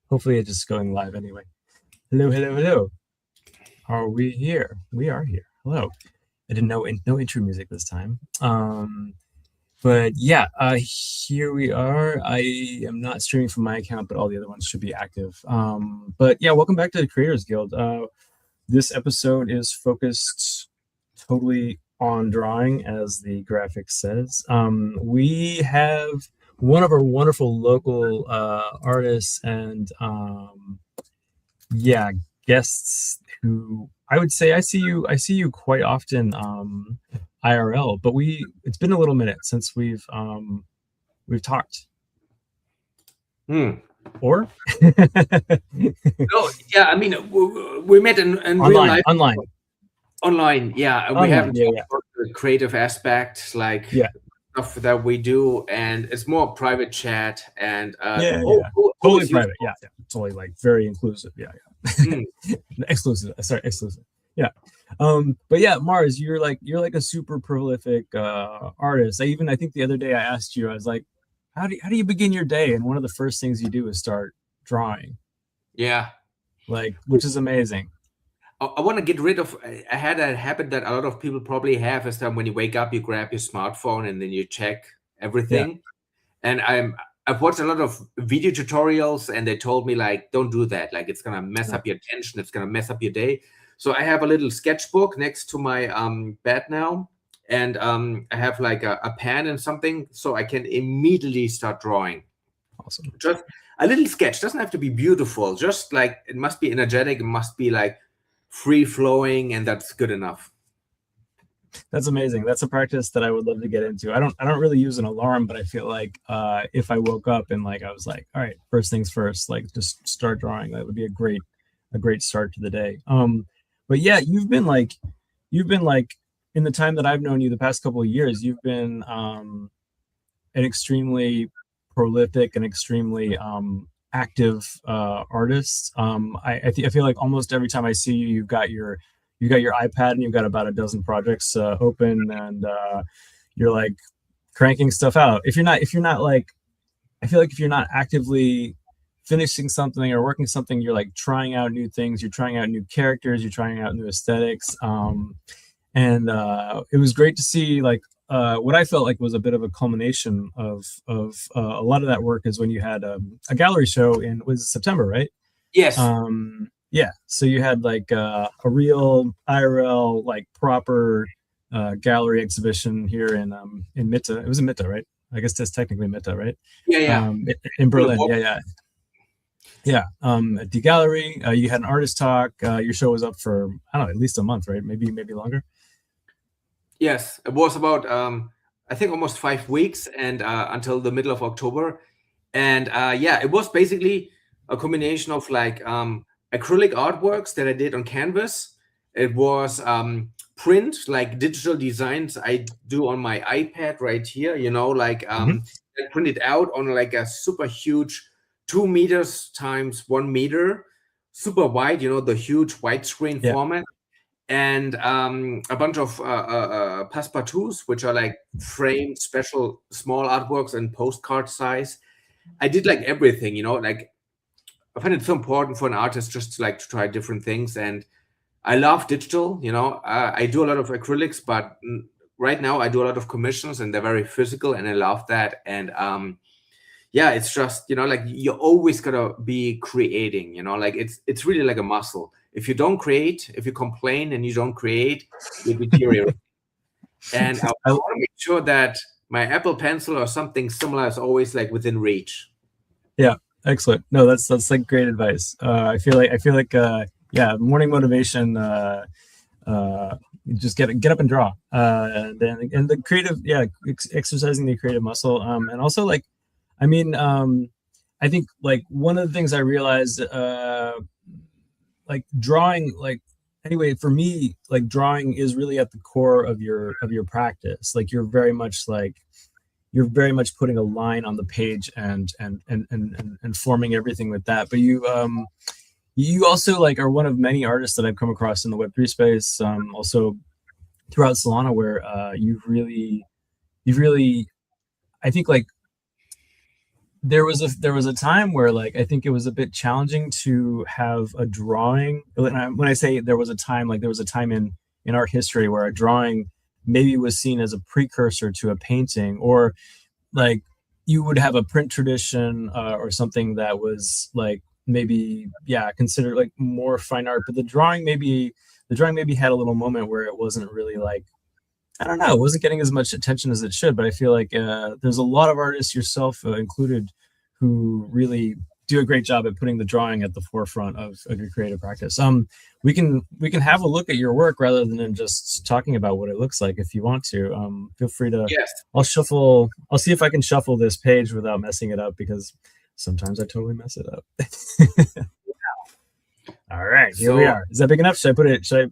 Hopefully it's just going live anyway. Hello, hello, hello. Are we here? We are here. Hello. I didn't know no intro music this time. But yeah, here we are. I am not streaming from my account, but all the other ones should be active. But yeah, welcome back to the Creators Guild. This episode is focused totally on drawing, as the graphic says. We have one of our wonderful local artists and yeah, guests who I would say I see you quite often IRL, but it's been a little minute since we've talked. Or No, yeah, I mean, we met in real life. Online, yeah. Online, we haven't yeah. talked about the creative aspect, like stuff that we do, and it's more private chat and totally private. Yeah, totally, like very inclusive. Yeah. Exclusive. Sorry, exclusive. Yeah. But yeah, Mars, you're like a super prolific artist. I think the other day I asked you, I was like, how do you begin your day? And one of the first things you do is start drawing. Yeah. Like, which is amazing. I want to get rid of. I had a habit that a lot of people probably have, is that when you wake up, you grab your smartphone and then you check everything. Yeah. And I've watched a lot of video tutorials, and they told me, like, don't do that. Like, it's gonna mess up your attention. It's gonna mess up your day. So I have a little sketchbook next to my bed now, and I have like a pen and something, so I can immediately start drawing. Awesome. Just a little sketch. Doesn't have to be beautiful. Just like, it must be energetic. It must be like free flowing, and that's good enough. That's amazing. That's a practice that I would love to get into. I don't really use an alarm, but I feel like if I woke up and like I was like, all right, first things first, like just start drawing, that would be a great start to the day. But yeah, you've been like in the time that I've known you, the past couple of years, you've been an extremely prolific and extremely active artist. I feel like almost every time I see you, you've got your iPad and you've got about a dozen projects open, and you're like cranking stuff out. If you're not like, I feel like if you're not actively finishing something or working something, you're like trying out new things, you're trying out new characters, you're trying out new aesthetics. And it was great to see, like, what I felt like was a bit of a culmination of a lot of that work is when you had a gallery show was September, right? Yes. Yeah, so you had like a real IRL, like proper gallery exhibition here in Mitte. It was in Mitte, right? I guess that's technically Mitte, right? Yeah. In Berlin, yeah. At the gallery, you had an artist talk. Your show was up for, I don't know, at least a month, right? Maybe longer. Yes, it was about I think almost 5 weeks, and until the middle of October. And yeah, it was basically a combination of like acrylic artworks that I did on canvas. It was print, like digital designs I do on my iPad right here, like I print it out on like a super huge 2 meters times 1 meter, super wide, the huge widescreen format. And a bunch of passepartouts, which are like framed special small artworks and postcard size. I did like everything, like I find it so important for an artist just to try different things. And I love digital, I do a lot of acrylics, but right now I do a lot of commissions, and they're very physical, and I love that. And yeah, it's just, like you're always gotta be creating, like it's really like a muscle. If you don't create, if you complain and you don't create, you deteriorate. And I want to make sure that my Apple Pencil or something similar is always like within reach. Yeah, excellent. No, that's like great advice. I feel like yeah, morning motivation. Just get up and draw. And the creative, exercising the creative muscle. And also like, I mean, I think like one of the things I realized, like drawing, like anyway, for me, like drawing is really at the core of your practice. Like you're very much putting a line on the page and forming everything with that. But you also like are one of many artists that I've come across in the Web3 space, also throughout Solana, where you've really, I think like there was a time where like I think it was a bit challenging to have a drawing. When I say there was a time, like there was a time in art history where a drawing maybe was seen as a precursor to a painting, or like you would have a print tradition or something that was like maybe considered like more fine art, but the drawing maybe had a little moment where it wasn't really like, I don't know, it wasn't getting as much attention as it should. But I feel like there's a lot of artists, yourself included, who really do a great job at putting the drawing at the forefront of your creative practice. We can have a look at your work rather than just talking about what it looks like. If you want to, feel free to. Yes. I'll shuffle. I'll see if I can shuffle this page without messing it up, because sometimes I totally mess it up. All right, here we are. Is that big enough? Should I put it? Should I?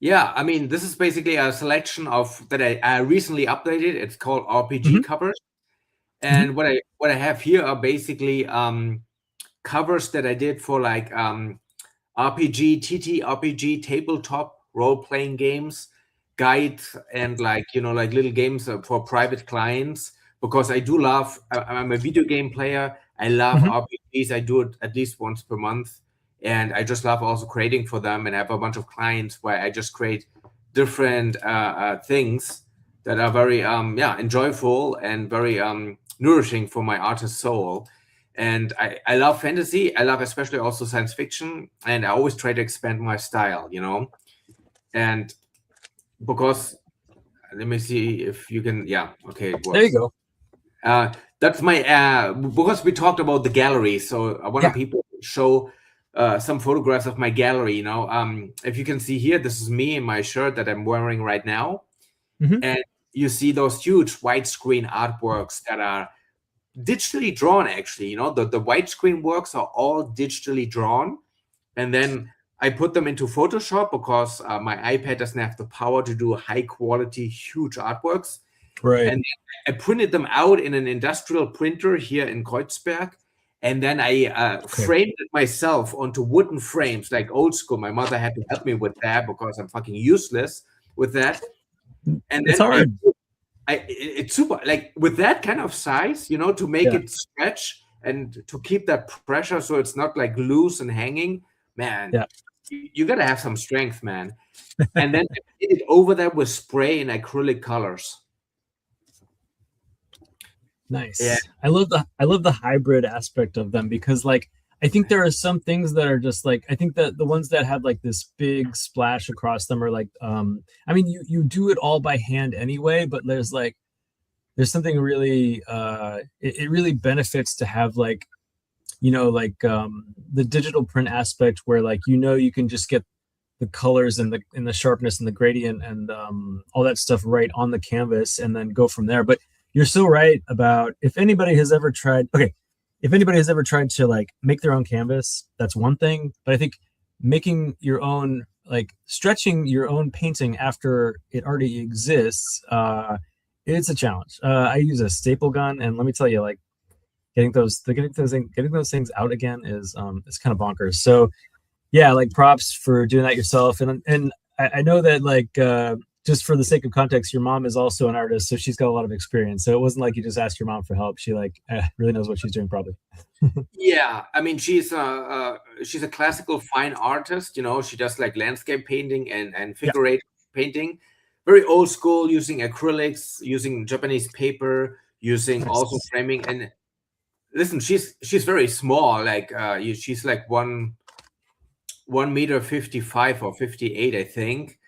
Yeah, I mean, this is basically a selection of that I recently updated. It's called RPG covers, and what I have here are basically covers that I did for like RPG, TTRPG, tabletop role-playing games, guides, and like like little games for private clients. Because I do love, I'm a video game player. I love RPGs. I do it at least once per month. And I just love also creating for them. And I have a bunch of clients where I just create different things that are very enjoyable and very nourishing for my artist soul. And I love fantasy. I love especially also science fiction. And I always try to expand my style, And because, let me see if you can, okay. It works. There you go. That's my, because we talked about the gallery. So I want to people show some photographs of my gallery, if you can see here, this is me in my shirt that I'm wearing right now. And you see those huge widescreen artworks that are digitally drawn, actually. The widescreen works are all digitally drawn. And then I put them into Photoshop because my iPad doesn't have the power to do high quality, huge artworks. Right. And I printed them out in an industrial printer here in Kreuzberg. And then I framed it myself onto wooden frames, like old school. My mother had to help me with that because I'm fucking useless with that. And it's hard. It's super, like with that kind of size, to make it stretch and to keep that pressure so it's not like loose and hanging, man. You gotta have some strength, man. And then I did it over that with spray and acrylic colors. Nice. Yeah. I love the hybrid aspect of them, because like I think there are some things that are just like, I think that the ones that have like this big splash across them are like I mean you do it all by hand anyway, but there's something really it really benefits to have like the digital print aspect where like you can just get the colors and the sharpness and the gradient and all that stuff right on the canvas and then go from there. But you're so right about if anybody has ever tried to like make their own canvas, that's one thing. But I think making your own, like stretching your own painting after it already exists, it's a challenge. I use a staple gun, and let me tell you, like getting those things out again is kind of bonkers. So yeah, like props for doing that yourself. And I know that like just for the sake of context, your mom is also an artist, so she's got a lot of experience. So it wasn't like you just asked your mom for help. She like really knows what she's doing, probably. Yeah, I mean, she's a classical fine artist. She does like landscape painting and figure eight painting, very old school, using acrylics, using Japanese paper, using also framing. And listen, she's very small. Like she's like 1.55 or 58, I think.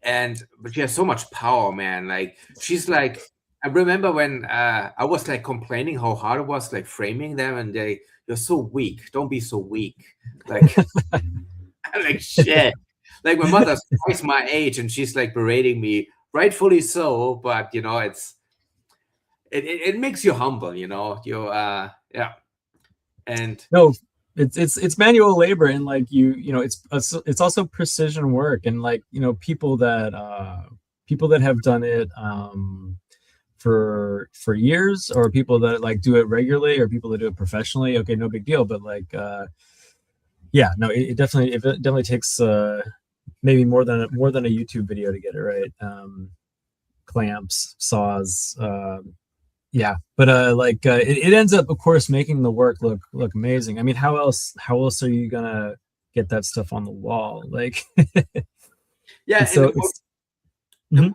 But she has so much power, man. Like she's like, I remember when I was like complaining how hard it was like framing them, and you're so weak. Don't be so weak. Like, like shit. Like my mother's twice my age, and she's like berating me, rightfully so. But it makes you humble. And no. It's manual labor, and like it's also precision work, and like people that have done it for years, or people that like do it regularly, or people that do it professionally. Okay, no big deal. But like it definitely takes maybe more than a YouTube video to get it right. Clamps, saws, Yeah, but like it ends up, of course, making the work look amazing. I mean, how else are you gonna get that stuff on the wall? Like, Yeah, it's and so it's. Mhm,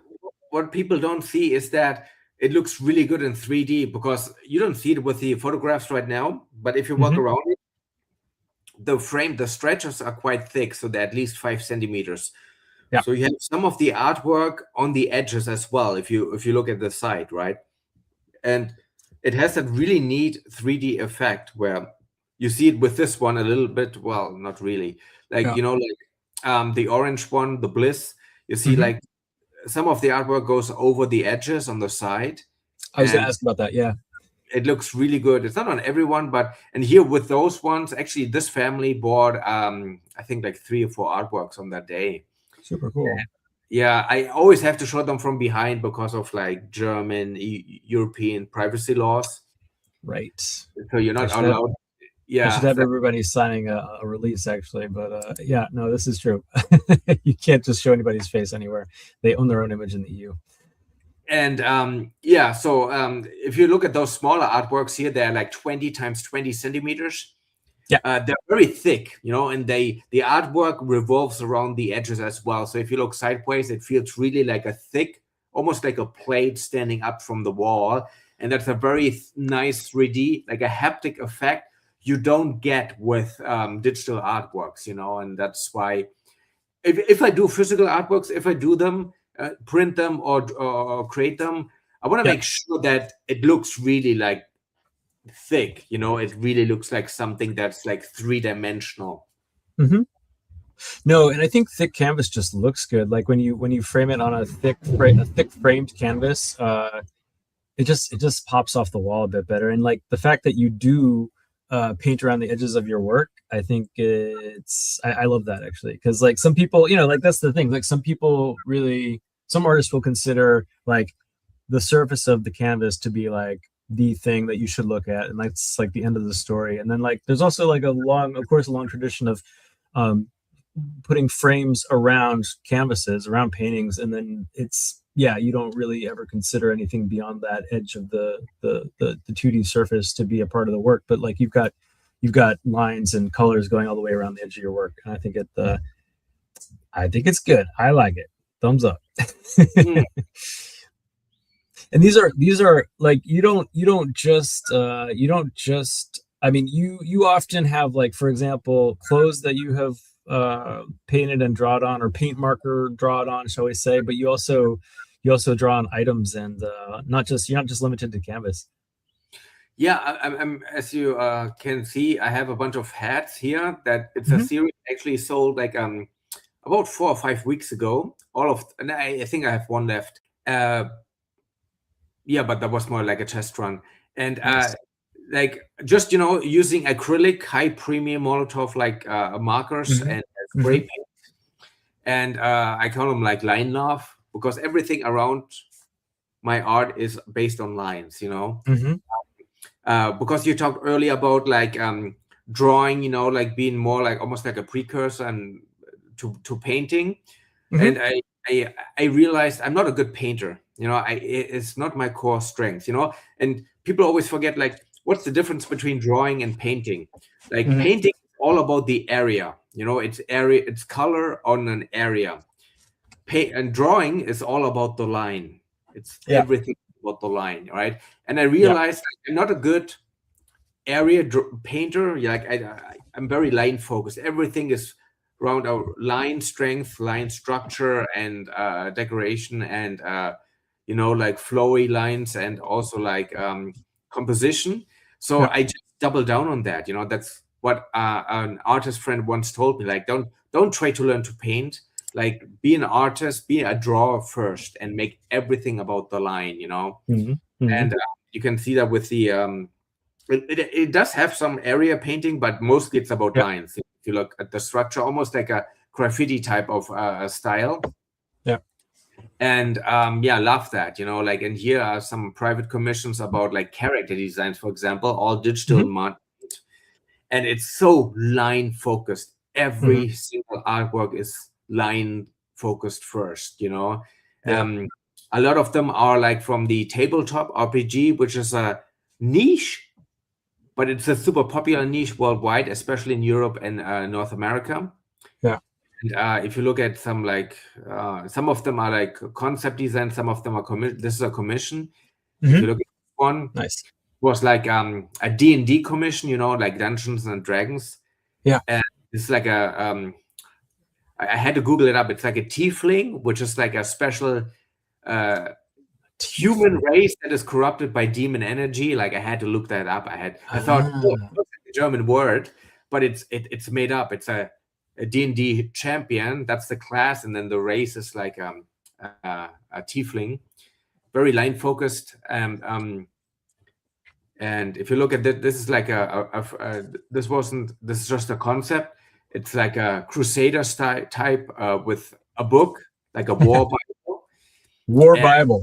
what people don't see is that it looks really good in 3D, because you don't see it with the photographs right now. But if you walk mhm. around it, the stretchers are quite thick, so they're at least 5 centimeters. Yeah. So you have some of the artwork on the edges as well, if you look at the side, right? And it has that really neat 3D effect where you see it with this one a little bit. Well, not really. Like, Yeah. like the orange one, the Bliss, you see Mhm. like some of the artwork goes over the edges on the side, I was gonna and ask about that. Yeah. it looks really good. It's not on everyone, but and here with those ones, actually, this family bought I think like 3 or 4 artworks on that day. Super cool. Yeah, I always have to show them from behind because of like German, European privacy laws. Right. So you're I not should have allowed. I should Yeah, have everybody signing a release actually, but yeah, no, this is true. You can't just show anybody's face anywhere. They own their own image in the EU. and yeah, so if you look at those smaller artworks here, they're like 20 times 20 centimeters. Yeah. They're very thick, and the artwork revolves around the edges as well. So if you look sideways, it feels really like a thick, almost like a plate standing up from the wall. And that's a very nice 3D, like a haptic effect you don't get with digital artworks, and that's why if I do physical artworks, if I do them, print them or create them, I want to Yeah. make sure that it looks really like thick, it really looks like something that's like 3 dimensional. Hmm. No, and I think thick canvas just looks good. Like when you frame it on a thick framed canvas, it just pops off the wall a bit better. And like the fact that you do paint around the edges of your work, I think I love that actually, because like some people, like that's the thing. Like some artists will consider like the surface of the canvas to be like the thing that you should look at, and that's like the end of the story. And then like there's also like of course, a long tradition of um, putting frames around canvases, around paintings, and then you don't really ever consider anything beyond that edge of the 2D surface to be a part of the work. But like you've got lines and colors going all the way around the edge of your work, and I think it's good. I like it. Thumbs up. Mm. And these are like you don't just I mean you often have, like, for example, clothes that you have painted and drawn on, or paint marker drawn on, shall we say, but you also draw on items, and you're not just limited to canvas. Yeah, I'm as you can see, I have a bunch of hats here. That it's a Hmm. series actually sold like about 4 or 5 weeks ago. And I think I have one left. Yeah, but that was more like a test run. And Nice. like just using acrylic high premium Molotov like markers Hmm. and spray Hmm. paint. And I call them like line love, because everything around my art is based on lines. Hmm. Because you talked earlier about like drawing, like being more like almost like a precursor and to painting. Hmm. And I realized I'm not a good painter. It's not my core strength. And people always forget, like, what's the difference between drawing and painting? Like Hmm. painting is all about the area. It's color on an area. Paint and drawing is all about the line. It's Yeah. everything about the line, right? And I Yeah. realized I'm not a good area painter. Like I'm very line focused. Everything is around our line strength, line structure, and decoration, and like flowy lines, and also like composition. So Yeah. I just double down on that. That's what an artist friend once told me. Like, don't try to learn to paint. Like, be an artist, be a drawer first, and make everything about the line. Hmm. Hmm. And you can see that with the it does have some area painting, but mostly it's about Yeah. lines. If you look at the structure, almost like a graffiti type of style. Yeah. And yeah, love that. Like, and here are some private commissions about like character designs, for example, all digital Hmm. mod, and it's so line focused. Hmm. Every single artwork is line focused first. Yeah. A lot of them are like from the tabletop RPG, which is a niche, but it's a super popular niche worldwide, especially in Europe and North America. Yeah. And if you look at some some of them are like concept design, some of them are this is a commission. If you look at one, nice. Was like a D&D commission, you know, like Dungeons and Dragons. Yeah. And it's like a I had to Google it up. It's like a tiefling, which is like a special human race that is corrupted by demon energy. Like I had to look that up. I thought, oh, it looks like a German word, but it's made up. It's a D&D champion. That's the class, and then the race is like a tiefling, very line focused. And if you look at this is like this is just a concept. It's like a Crusader type with a book, like a war Bible. Bible.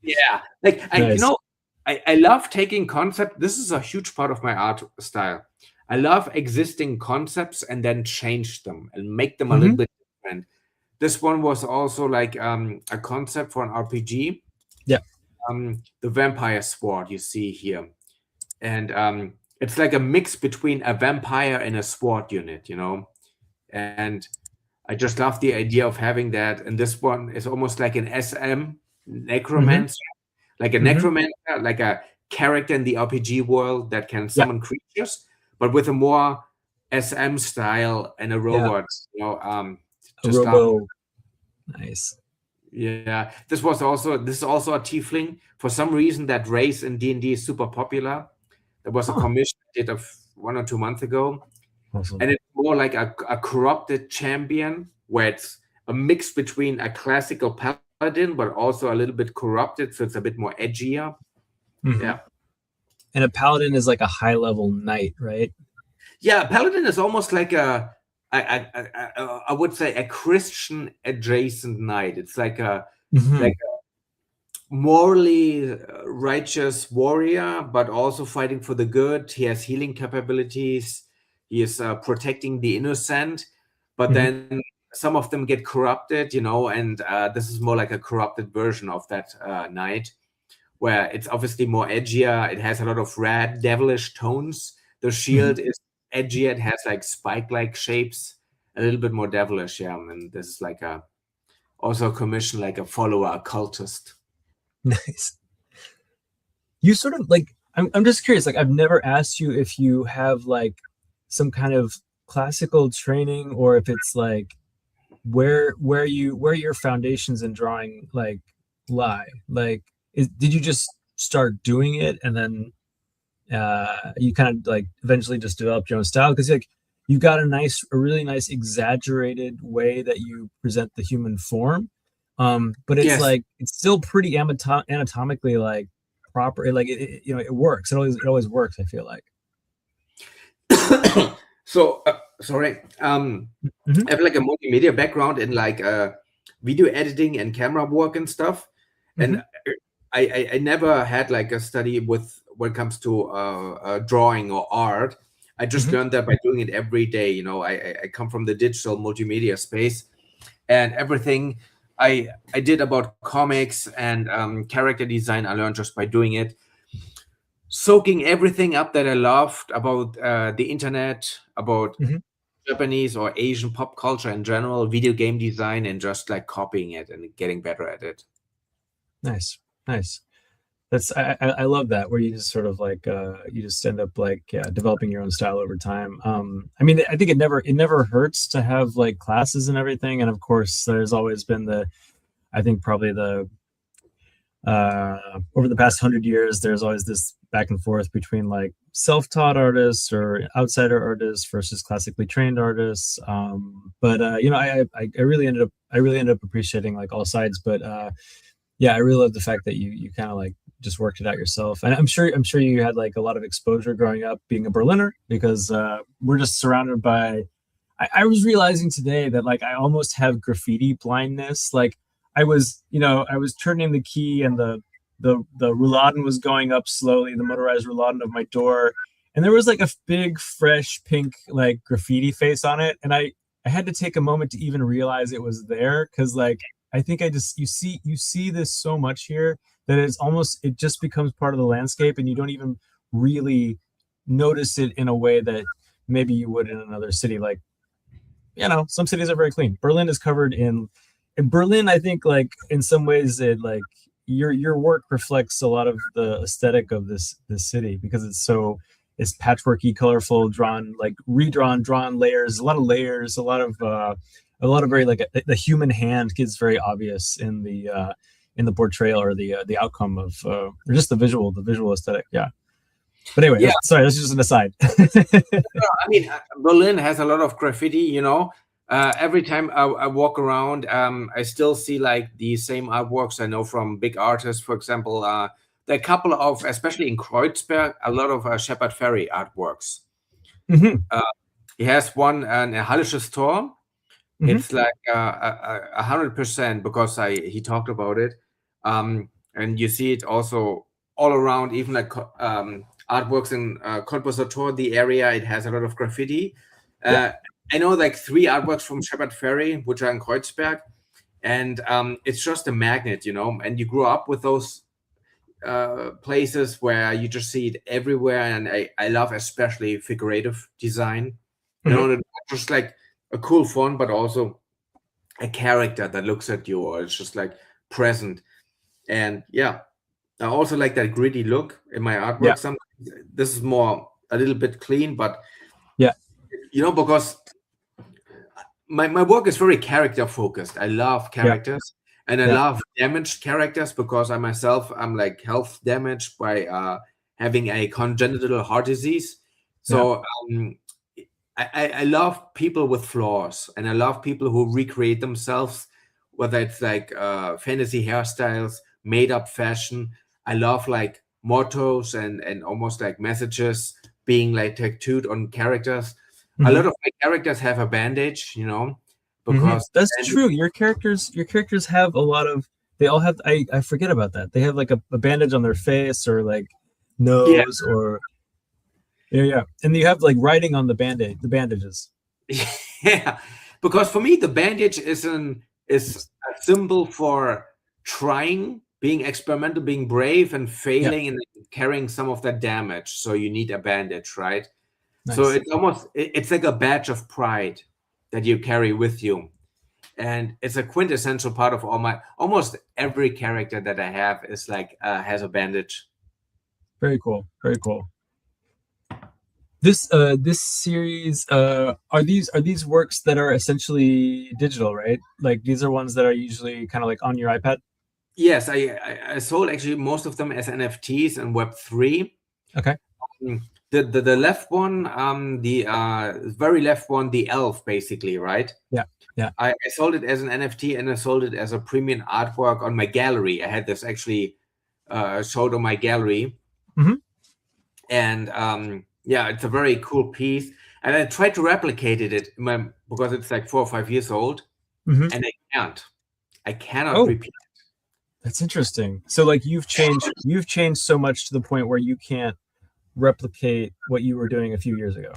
Yeah, like nice. I love taking concept. This is a huge part of my art style. I love existing concepts and then change them and make them a little bit different. This one was also like a concept for an RPG. Yeah. The vampire sword you see here, and it's like a mix between a vampire and a sword unit, you know. And I just love the idea of having that. And this one is almost like an SM necromancer, like a necromancer, like a character in the RPG world that can summon creatures, but with a more SM style and a robot. You know, just a robo. Nice. Yeah, this is also a tiefling. For some reason, that race in D&D is super popular. There was a commission I did of 1 or 2 months ago. Awesome. And it's more like a corrupted champion, where it's a mix between a classical paladin, but also a little bit corrupted, so it's a bit more edgier. Yeah. And a paladin is like a high-level knight, right? Yeah, a paladin is almost like I would say a Christian adjacent knight. It's like a morally righteous warrior, but also fighting for the good. He has healing capabilities. He is protecting the innocent, but then some of them get corrupted, you know, and this is more like a corrupted version of that knight, where it's obviously more edgier. It has a lot of red, devilish tones. The shield is edgy. It has like spike-like shapes, a little bit more devilish. Yeah, and this is like also a commission, like a follower, a cultist. Nice. You sort of like. I'm just curious. Like, I've never asked you if you have like some kind of classical training, or if it's like where your foundations in drawing like lie. Like, did you just start doing it and then you kind of like eventually just developed your own style? Because like you've got a really nice exaggerated way that you present the human form, but it's like it's still pretty anatomically like proper. Like it works. It always works, I feel like. So sorry, I have like a multimedia background in like video editing and camera work and stuff, and I never had like a study with when it comes to drawing or art. I just learned that by doing it every day. You know, I come from the digital multimedia space, and everything I did about comics and character design, I learned just by doing it. Soaking everything up that I loved about the internet, about Japanese or Asian pop culture in general, video game design, and just like copying it and getting better at it. Nice. That's I love that, where you just sort of like you just end up like developing your own style over time. I mean, I think it never hurts to have like classes and everything, and of course there's always been I think probably over the past 100 years, there's always this back and forth between like self-taught artists or outsider artists versus classically trained artists. But I really ended up appreciating like all sides. But yeah, I really love the fact that you kind of like just worked it out yourself. And I'm sure you had like a lot of exposure growing up being a Berliner, because we're just surrounded by. I was realizing today that like I almost have graffiti blindness. Like I was turning the key and the rouladen was going up slowly, the motorized rouladen of my door, and there was like a big fresh pink like graffiti face on it, and I had to take a moment to even realize it was there, because like I think I just you see this so much here that it just becomes part of the landscape, and you don't even really notice it in a way that maybe you would in another city. Like, some cities are very clean. Berlin is covered in Berlin. I think, like, in some ways, it like your work reflects a lot of the aesthetic of this city, because it's patchworky, colorful, drawn layers, a lot of layers, a lot of very, like, the human hand gets very obvious in the portrayal, or the outcome of, or just the visual aesthetic. Yeah. But anyway, Yeah. sorry, that's just an aside. I mean, Berlin has a lot of graffiti, every time I walk around, I still see like the same artworks I know from big artists. For example, there are a couple of, especially in Kreuzberg, a lot of Shepard Fairey artworks. He has one, an Hallisches Tor. It's like 100%, because he talked about it. And you see it also all around, even like artworks in Kompositor, the area. It has a lot of graffiti. I know like 3 artworks from Shepard Fairey, which are in Kreuzberg, and it's just a magnet, and you grew up with those places where you just see it everywhere. And I love especially figurative design, just like a cool font, but also a character that looks at you, or it's just like present. And yeah, I also like that gritty look in my artwork. Sometimes this is more a little bit clean, but because my work is very character focused. I love characters, and I love damaged characters, because I'm like health damaged by having a congenital heart disease. So I love people with flaws, and I love people who recreate themselves, whether it's like fantasy hairstyles, made up fashion. I love like mottos and almost like messages being like tattooed on characters. A lot of my characters have a bandage, because that's true. Your characters have a lot of, they all have, I forget about that. They have like a bandage on their face, or like nose, or and you have like writing on the bandages. Yeah, because for me the bandage is a symbol for trying, being experimental, being brave, and failing, and carrying some of that damage. So you need a bandage, right? Nice. So it's like a badge of pride that you carry with you, and it's a quintessential part of almost every character that I have is like has a bandage. Very cool. Very cool. This series, are these works that are essentially digital, right? Like, these are ones that are usually kind of like on your iPad? Yes, I sold actually most of them as NFTs and Web3. Okay. The left one, the very left one, the elf, basically, right? Yeah. I sold it as an NFT, and I sold it as a premium artwork on my gallery. I had this actually showed on my gallery. And it's a very cool piece. And I tried to replicate it because it's like 4 or 5 years old, and I can't. I cannot repeat it. That's interesting. So like you've changed so much to the point where you can't replicate what you were doing a few years ago.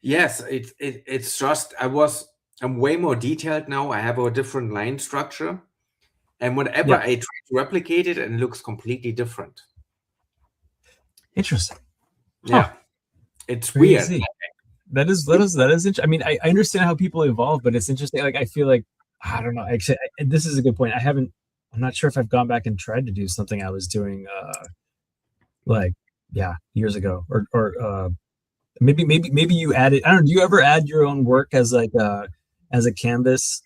Yes, it's just I'm way more detailed now. I have a different line structure, and whenever I try to replicate it, and it looks completely different. Interesting. Yeah, it's weird. That is interesting. I mean, I understand how people evolve, but it's interesting. Like, I feel like, I don't know. Actually, this is a good point. I'm not sure if I've gone back and tried to do something I was doing, years ago, or maybe you added. I don't know. Do you ever add your own work as like as a canvas,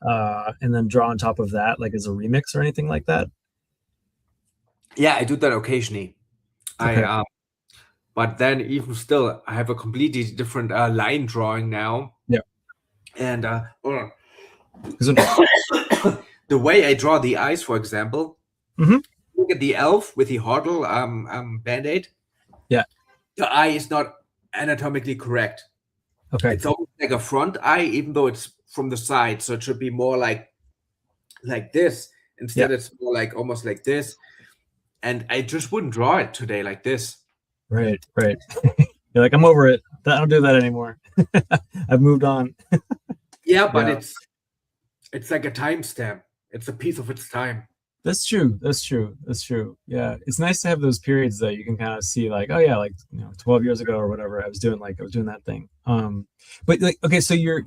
and then draw on top of that, like as a remix or anything like that? Yeah, I do that occasionally. Okay. But then even still, I have a completely different line drawing now. Yeah. And hold on. The way I draw the eyes, for example, look at the elf with the Hordle band-aid. Yeah. The eye is not anatomically correct. Okay. It's almost like a front eye, even though it's from the side. So it should be more like this. Instead, it's more like almost like this. And I just wouldn't draw it today like this. Right. You're like, I'm over it. I don't do that anymore. I've moved on. Yeah, but it's like a timestamp. It's a piece of its time. That's true. That's true. That's true. Yeah. It's nice to have those periods that you can kind of see like, oh yeah, like 12 years ago or whatever, I was doing that thing. But like okay, so you're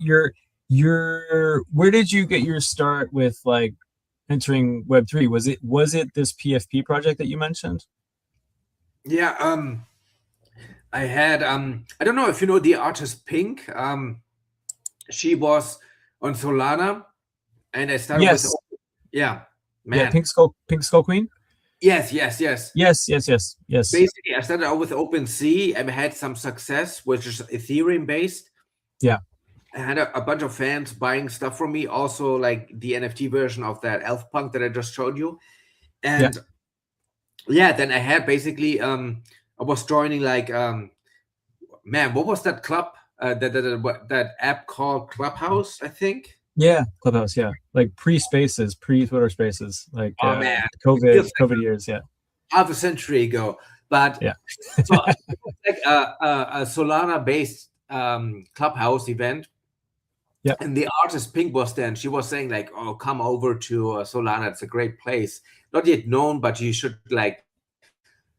where did you get your start with like entering Web3? Was it this PFP project that you mentioned? Yeah, I had I don't know if you know the artist Pink. She was on Solana, and I started with Yes. yeah, Yeah, man. Pink Skull Queen? Yes. Yes, yes, yes, yes. Basically, I started out with OpenSea and had some success, which is Ethereum based. Yeah. I had a bunch of fans buying stuff from me, also like the NFT version of that Elf Punk that I just showed you. And yeah, then I had basically I was joining like man, what was that club? That app called Clubhouse, I think. Yeah, Clubhouse, yeah. Like pre-spaces, pre-Twitter spaces, like Oh man, COVID years, yeah. Half a century ago. But yeah. So like a Solana based Clubhouse event. Yeah. And the artist Pink was there, and she was saying like, "Oh, come over to Solana. It's a great place. Not yet known, but you should like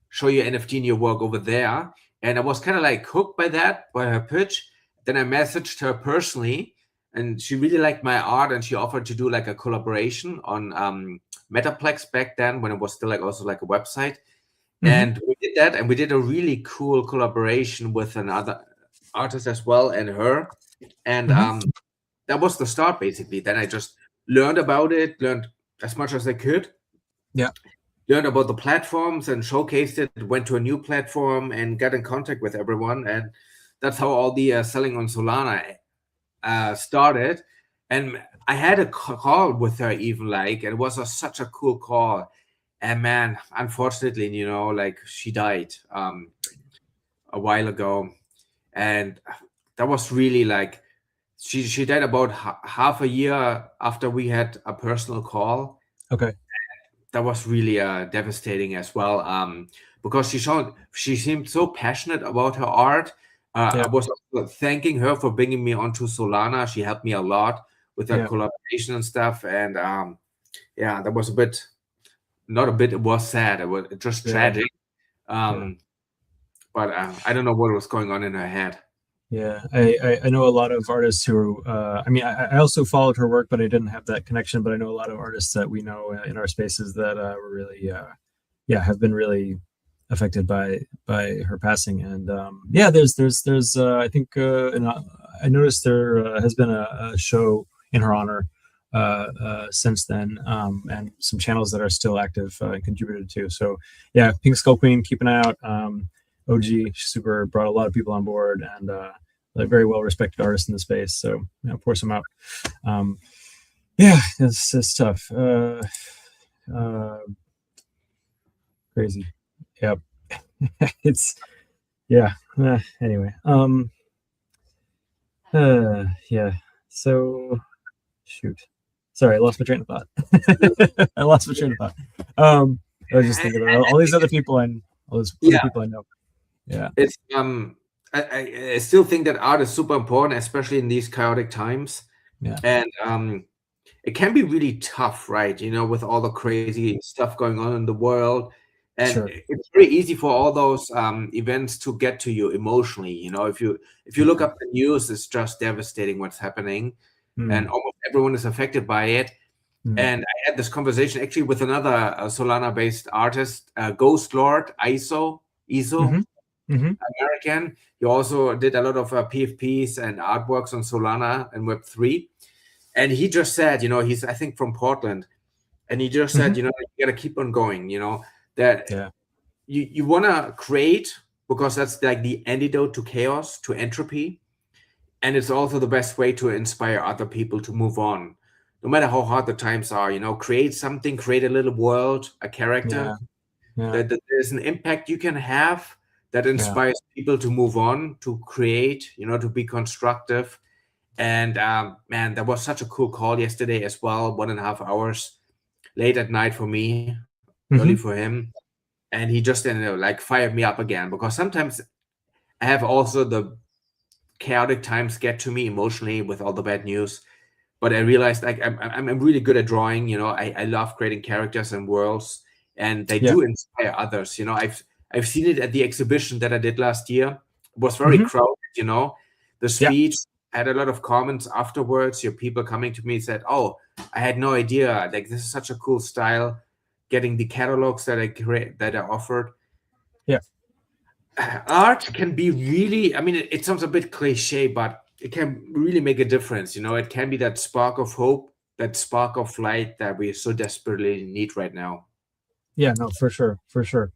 show your NFT and your work over there." And I was kind of like hooked by her pitch. Then I messaged her personally, and she really liked my art, and she offered to do like a collaboration on Metaplex back then when it was still like also like a website. And we did that, and we did a really cool collaboration with another artist as well and her. And that was the start, basically. Then I just learned about it, learned as much as I could. Yeah. Learned about the platforms and showcased it, went to a new platform and got in contact with everyone. And that's how all the selling on Solana started. And I had a call with her even like, and it was such a cool call. And man, unfortunately, like she died a while ago. And that was really like, she died about half a year after we had a personal call. Okay. That was really devastating as well, because she seemed so passionate about her art. I was thanking her for bringing me onto Solana. She helped me a lot with that collaboration and stuff. And that was it was sad. It was just tragic. But I don't know what was going on in her head. Yeah, I know a lot of artists who, I mean, I also followed her work, but I didn't have that connection. But I know a lot of artists that we know in our spaces that were really, have been really affected by her passing. And there's I think, and I noticed there has been a show in her honor since then, and some channels that are still active and contributed to. So yeah, Pink Skull Queen, keep an eye out. OG, super brought a lot of people on board, and a very well respected artist in the space. So pour some out. It's tough. Crazy. Yep. It's anyway. So shoot. Sorry, I lost my train of thought. I was just thinking about all these other people and all those other people I know. Yeah, it's I still think that art is super important, especially in these chaotic times. Yeah, and it can be really tough, right? With all the crazy stuff going on in the world, and it's very easy for all those events to get to you emotionally. If you look up the news, it's just devastating what's happening, and almost everyone is affected by it. And I had this conversation actually with another Solana-based artist, Ghost Lord ISO. American. He also did a lot of PFPs and artworks on Solana and Web3. And he just said, he's, I think, from Portland. And he just said, you got to keep on going, that you want to create, because that's like the antidote to chaos, to entropy. And it's also the best way to inspire other people to move on. No matter how hard the times are, create something, create a little world, a character, that there's an impact you can have that inspires people to move on, to create, to be constructive. And man, that was such a cool call yesterday as well. 1.5 hours late at night for me, early for him. And he just like fired me up again, because sometimes I have also the chaotic times get to me emotionally with all the bad news. but I realized like I'm really good at drawing. You know, I love creating characters and worlds, and they Yeah. do inspire others. You know, I've seen it at the exhibition that I did last year. It was very Hmm. crowded. You know, the Yeah. speech had a lot of comments afterwards. Your people coming to me said, "Oh, I had no idea. Like this is such a cool style." Getting the catalogs that I offered. Yeah. Art can be really, I mean, it sounds a bit cliche, but it can really make a difference. You know, it can be that spark of hope, that spark of light that we so desperately need right now. Yeah. No, for sure. For sure.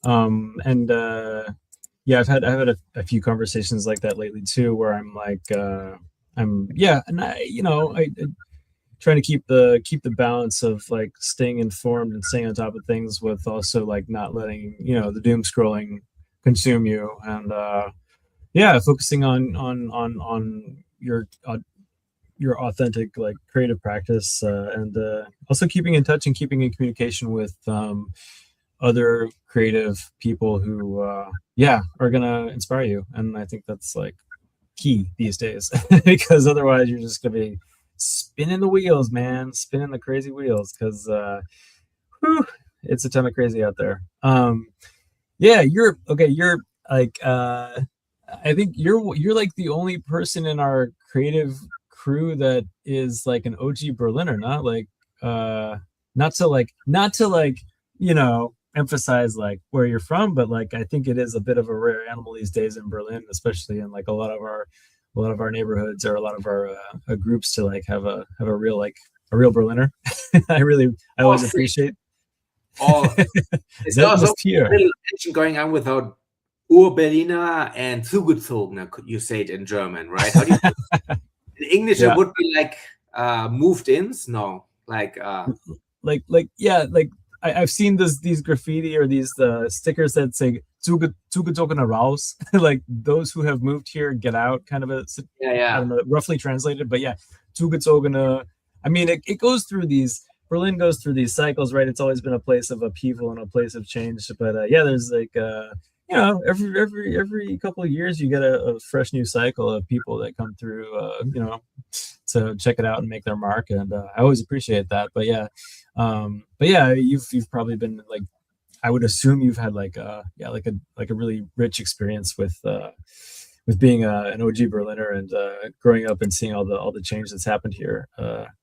And yeah, I've had a few conversations like that lately too, where I'm like, yeah, and I trying to keep the balance of like staying informed and staying on top of things with also like not letting the doom scrolling consume you, and yeah, focusing on your authentic like creative practice, and also keeping in touch and keeping in communication with other creative people who yeah, are gonna inspire you. And I think that's like key these days because otherwise you're just gonna be spinning the wheels, man, spinning the crazy wheels, because it's a ton of crazy out there. Yeah, you're okay. You're like I think you're like the only person in our creative crew that is like an OG Berliner, not like uh not to like emphasize like where you're from, but like I think it is a bit of a rare animal these days in Berlin, especially in like a lot of our neighborhoods or a lot of our groups, to like have a real like a real Berliner. I Oh, always appreciate oh, there's also Zeltmus a here. little tension going on without Ur-Berliner and Zugezogener, you say it in German, right? How do you in English? It Yeah, would be like moved ins? No, like like yeah, like I've seen these graffiti or these stickers that say "Zugezogener raus," like those who have moved here get out, kind of yeah, I yeah. don't know, roughly translated, but yeah, "Zugezogener." I mean, it goes through these. Berlin goes through these cycles, right? It's always been a place of upheaval and a place of change, but yeah, there's like every couple of years you get a fresh new cycle of people that come through, to check it out and make their mark, and I always appreciate that. But yeah, you've probably been like, I would assume you've had like yeah, like a really rich experience with being an OG Berliner, and growing up and seeing all the change that's happened here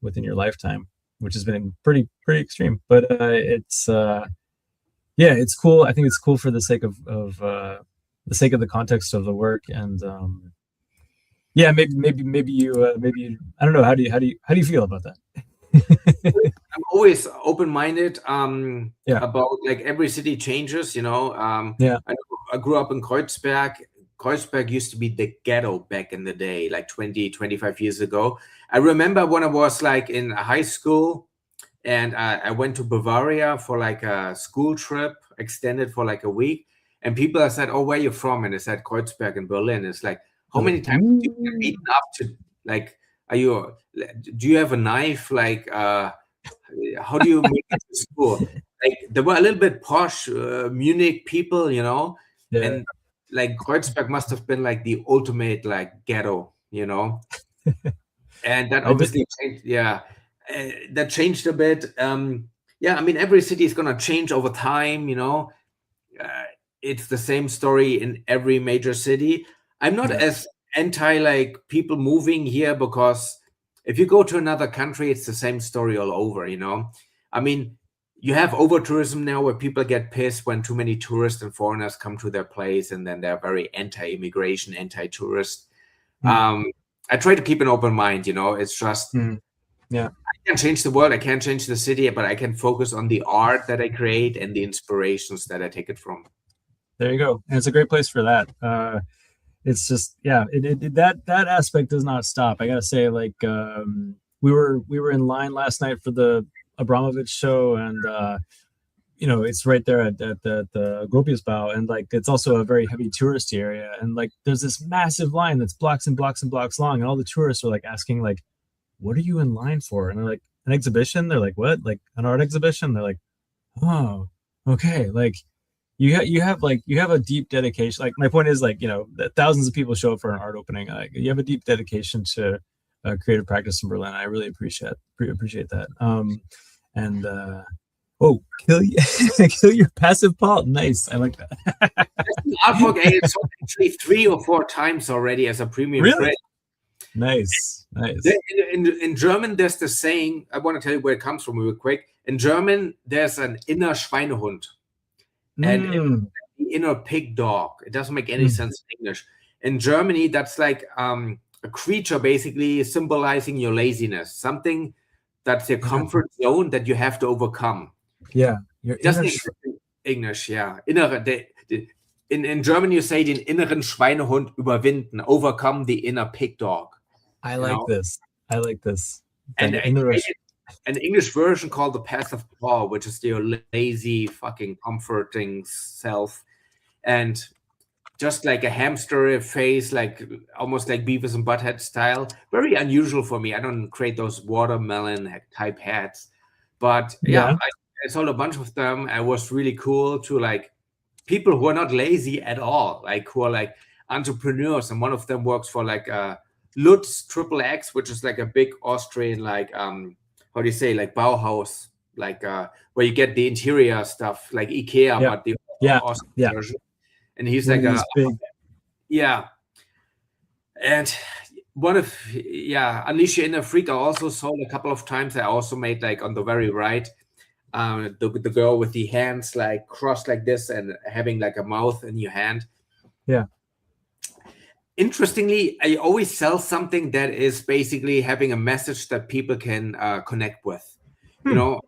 within your lifetime, which has been pretty extreme. But it's yeah, it's cool. I think it's cool for the sake of the sake of the context of the work, and yeah, maybe you, I don't know, how do you feel about that? I'm always open-minded Yeah, about like every city changes, you know. yeah, I grew up in Kreuzberg. Kreuzberg used to be the ghetto back in the day, like 20, 25 years ago. I remember when I was like in high school and I went to Bavaria for like a school trip, extended for like a week. And people have said, "Oh, where are you from?" And I said, "Kreuzberg in Berlin." It's like, how they're like, many times do you get ooh, beaten up to like, do you have a knife? Like, how do you make it to school? Like they were a little bit posh Munich people, you know, yeah. and like Kreuzberg must have been like the ultimate like ghetto, you know, and that I did. obviously changed. Yeah, that changed a bit. Yeah, I mean every city is gonna change over time, you know. Uh, it's the same story in every major city. I'm not Yeah, as anti like people moving here because if you go to another country, it's the same story all over, you know. I mean, you have over tourism now where people get pissed when too many tourists and foreigners come to their place and then they're very anti-immigration, anti-tourist. mm, Um, I try to keep an open mind, you know. It's just mm, yeah. I can't change the world, I can't change the city, but I can focus on the art that I create and the inspirations that I take it from. There you go. And it's a great place for that. It's just, yeah, that aspect does not stop. I gotta say, like, we were in line last night for the Abramovich show, and it's right there at the Gropiusbau, and like it's also a very heavy tourist area, and like there's this massive line that's blocks and blocks and blocks long, and all the tourists are like asking like, "What are you in line for?" And they're like, "An exhibition." They're like, "What? Like an art exhibition?" They're like, "Oh, okay." Like you have a deep dedication. Like my point is, like, that thousands of people show up for an art opening. Like you have a deep dedication to creative practice in Berlin. I really appreciate that. And oh, kill kill your passive Paul. Nice, I like that. Artwork I sold actually 3 or 4 times already as a premium Really? print. Nice. In German, there's the saying. I want to tell you where it comes from real quick. In German, there's an inner Schweinehund and the inner pig dog. It doesn't make any sense in English. In Germany, that's like a creature basically symbolizing your laziness, something that's your comfort zone that you have to overcome. Yeah, it doesn't exist in English. Yeah, in German you say den inneren Schweinehund überwinden, overcome the inner pig dog. I like this. And an English version called the passive paw, which is your lazy, fucking comforting self, and just like a hamster face, like almost like Beavis and Butthead style. Very unusual for me. I don't create those watermelon type hats, but yeah, I sold a bunch of them. It was really cool to like people who are not lazy at all, like who are like entrepreneurs, and one of them works for like Lutz XXX, which is like a big Austrian, like how do you say, like Bauhaus, like where you get the interior stuff, like IKEA, but the Austrian version. And he's like and one of Unleash Your Inner Freak I also sold a couple of times. I also made like on the very right the girl with the hands like crossed like this and having like a mouth in your hand. Interestingly, I always sell something that is basically having a message that people can connect with. You know,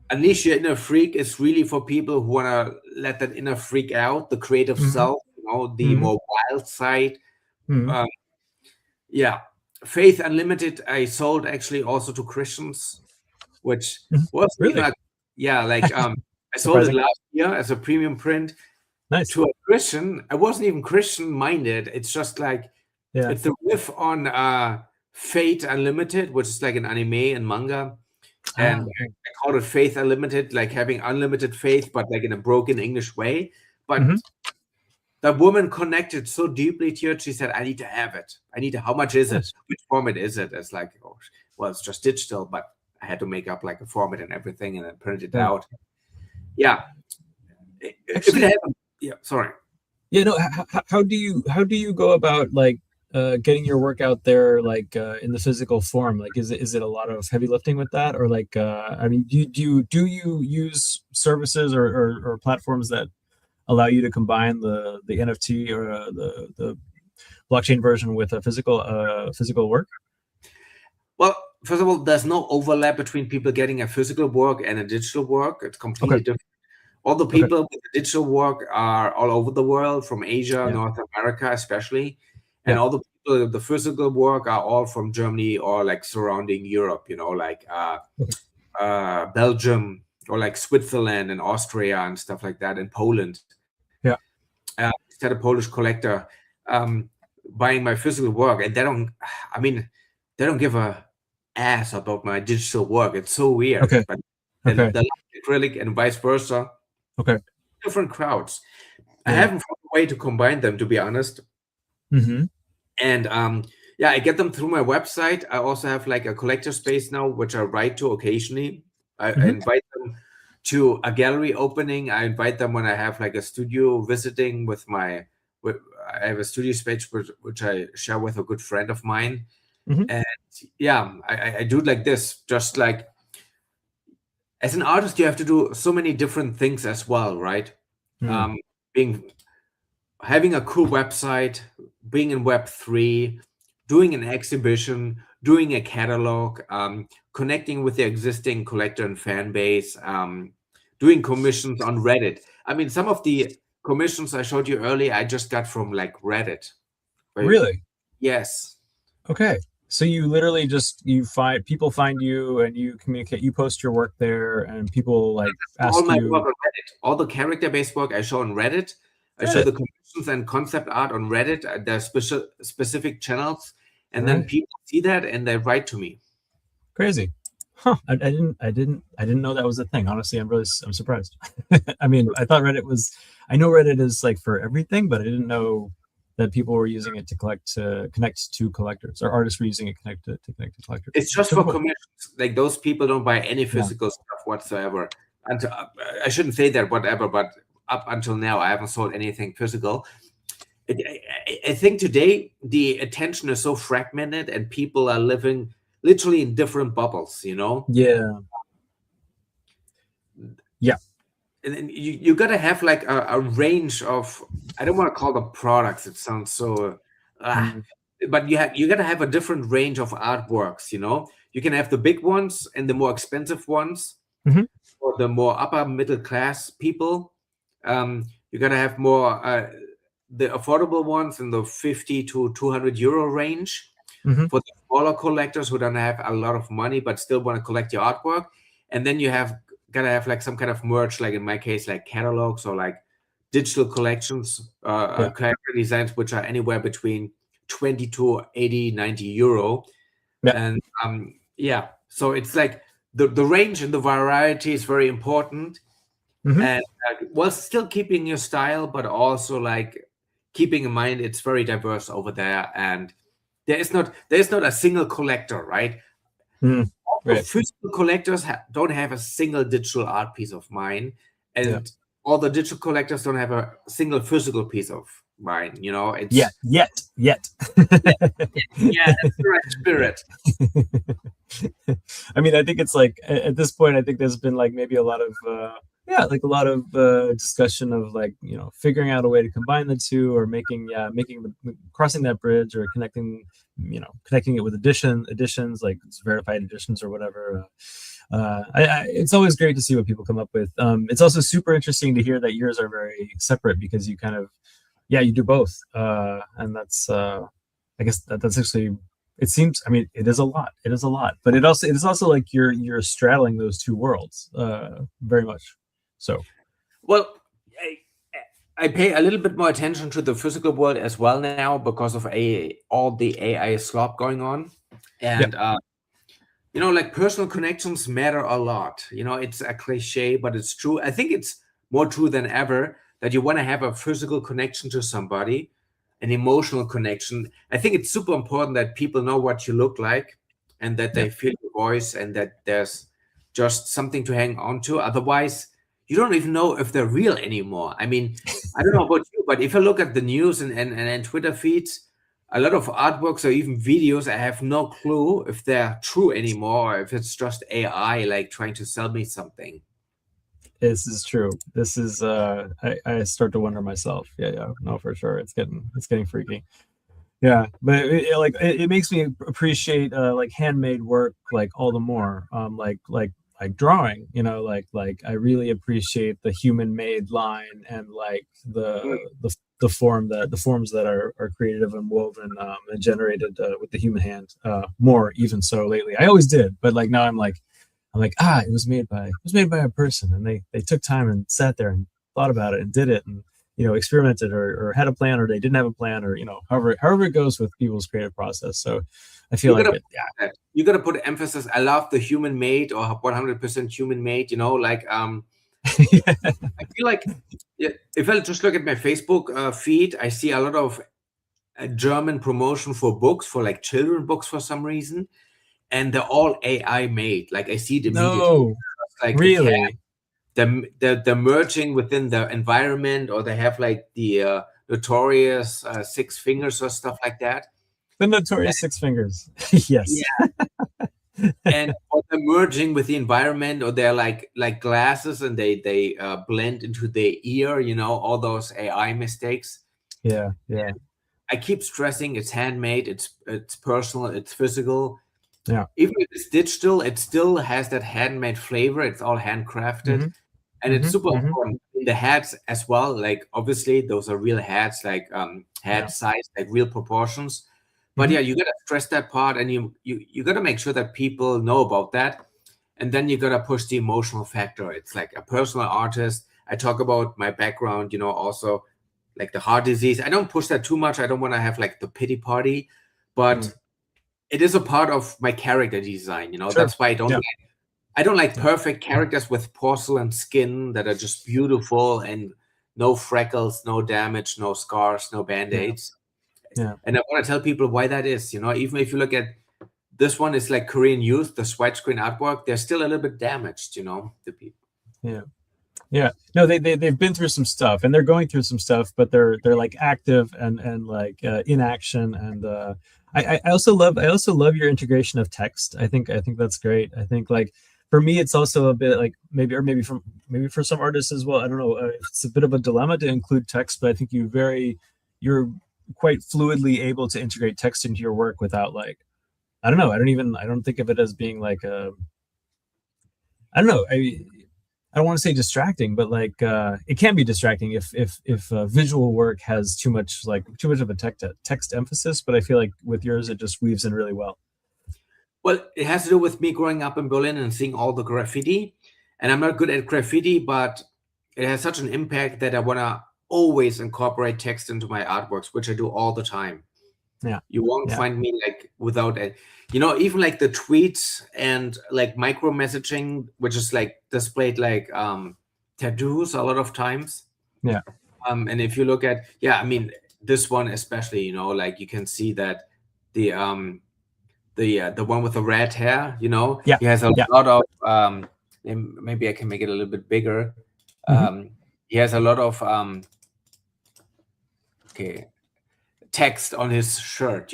Unleash Your Inner Freak is really for people who want to let that inner freak out, the creative self, you know, the more wild side. Faith Unlimited, I sold actually also to Christians, which was really, I sold it last year as a premium print. Nice. To a Christian. I wasn't even Christian minded. It's just like it's a riff on Fate Unlimited, which is like an anime and manga. And I called it Faith Unlimited, like having unlimited faith, but like in a broken English way. But the woman connected so deeply to it. She said, I need to have it. How much is it? Which format is it? It's like, oh, well, it's just digital, but I had to make up like a format and everything and then print it out. Yeah. Actually, sorry. Yeah, no. How do you go about like getting your work out there, like in the physical form? Like, is it a lot of heavy lifting with that, or like, I mean, do you use services or platforms that allow you to combine the NFT or the blockchain version with a physical work? Well, first of all, there's no overlap between people getting a physical work and a digital work. It's completely different. All the people with the digital work are all over the world, from Asia, North America especially. And all the people with the physical work are all from Germany or like surrounding Europe, you know, like Belgium or like Switzerland and Austria and stuff like that, and Poland. Instead a Polish collector buying my physical work, and they don't give a ass about my digital work. It's so weird. But the acrylic and vice versa. Different crowds. I haven't found a way to combine them, to be honest. And I get them through my website. I also have like a collector space now, which I write to occasionally. I invite them to a gallery opening. I invite them when I have like a studio visiting I have a studio space which I share with a good friend of mine. And I do it like this, just like as an artist, you have to do so many different things as well, right? Having a cool website, being in Web3, doing an exhibition, doing a catalog, connecting with the existing collector and fan base, doing commissions on Reddit. I mean, some of the commissions I showed you earlier, I just got from like Reddit. Right? Really? Yes. Okay. So you literally people find you and you communicate, you post your work there, and people like ask all my work on Reddit. All the character-based work I show on Reddit. I show the commissions and concept art on Reddit. There's specific channels, and then people see that and they write to me. Crazy. Huh. I didn't know that was a thing. Honestly, I'm surprised. I mean, I thought I know Reddit is like for everything, but I didn't know that people were using it to connect to collectors, or artists were using it to connect to collectors. It's just for commissions. Like those people don't buy any physical stuff whatsoever. And I shouldn't say that, whatever, but up until now, I haven't sold anything physical. I think today the attention is so fragmented and people are living literally in different bubbles, you know? Yeah. Yeah. And you got to have like a range of, I don't want to call them products. It sounds so, but you got to have a different range of artworks, you know? You can have the big ones and the more expensive ones for the more upper middle class people. You got to have more, the affordable ones in the 50 to 200 euro range for the smaller collectors who don't have a lot of money but still want to collect your artwork. And then you gotta have like some kind of merch, like in my case, like catalogs or like digital collections, character designs, which are anywhere between 20 to 80, 90 euro. And so it's like the range and the variety is very important. And while still keeping your style, but also like keeping in mind it's very diverse over there, and there is not a single collector, right? Physical collectors don't have a single digital art piece of mine, and all the digital collectors don't have a single physical piece of mine. You know, it's yet. That's the right spirit. I mean, I think it's like at this point, I think there's been like maybe a lot of discussion of like, you know, figuring out a way to combine the two, or crossing that bridge, or connecting it with editions, like verified editions or whatever. It's always great to see what people come up with. It's also super interesting to hear that yours are very separate, because you kind of, you do both. And that's, I guess that's actually, it seems, I mean, it is a lot, but it is also like you're straddling those two worlds, very much. So, well, I pay a little bit more attention to the physical world as well now because of all the AI slop going on. And, you know, like personal connections matter a lot. You know, it's a cliche, but it's true. I think it's more true than ever that you want to have a physical connection to somebody, an emotional connection. I think it's super important that people know what you look like, and that they feel your voice, and that there's just something to hang on to. Otherwise, you don't even know if they're real anymore. I mean, I don't know about you, but if I look at the news and Twitter feeds, a lot of artworks or even videos, I have no clue if they're true anymore, or if it's just AI like trying to sell me something. This is true. This is I start to wonder myself. No, for sure. It's getting freaky. Yeah, but it makes me appreciate like handmade work like all the more. Like drawing, you know, like I really appreciate the human made line, and like the forms that are creative and woven and generated with the human hand, more even so lately. I always did, but like now I'm like it was made by a person, and they took time and sat there and thought about it and did it, and, you know, experimented or had a plan, or they didn't have a plan, or, you know, however it goes with people's creative process. So I feel you got to put emphasis. I love the human made or 100% human made, you know, like, I feel like if I just look at my Facebook feed, I see a lot of German promotion for books, for like children books for some reason. And they're all AI made. Like I see it immediately. No, like really? They're merging within the environment, or they have like the notorious 6 fingers or stuff like that. The notorious 6 fingers. Yes. Yeah. And or they're merging with the environment, or they're like glasses, and they blend into their ear, you know, all those AI mistakes. Yeah. And I keep stressing it's handmade, it's personal, it's physical. Yeah. Even if it's digital, it still has that handmade flavor. It's all handcrafted. And it's super important. The hats as well, like obviously those are real hats, like hat size, like real proportions. But you gotta stress that part, and you gotta make sure that people know about that. And then you gotta push the emotional factor. It's like a personal artist. I talk about my background, you know, also like the heart disease. I don't push that too much. I don't want to have like the pity party, but it is a part of my character design, you know. Sure. That's why I don't like perfect characters with porcelain skin that are just beautiful and no freckles, no damage, no scars, no band-aids. Yeah. And I want to tell people why that is. Even if you look at this one, is like Korean youth, the white screen artwork, they're still a little bit damaged, the people. Yeah. Yeah. No, they've been through some stuff, and they're going through some stuff, but they're like active and like in action. And I also love your integration of text. I think that's great. I think like for me, it's also a bit like maybe for some artists as well. I don't know. It's a bit of a dilemma to include text, but I think you're quite fluidly able to integrate text into your work without like, I don't know. I don't think of it as being like I don't know. I don't want to say distracting, but like it can be distracting if visual work has too much of a text emphasis. But I feel like with yours, it just weaves in really well. Well, it has to do with me growing up in Berlin and seeing all the graffiti. And I'm not good at graffiti, but it has such an impact that I want to always incorporate text into my artworks, which I do all the time. Yeah. You won't Yeah. find me like without it. Even like the tweets and like micro messaging, which is like displayed like tattoos a lot of times. Yeah. And if you look at, this one especially, like you can see that the one with the red hair, Yeah. he has a Yeah. lot of maybe I can make it a little bit bigger. He has a lot of text on his shirt,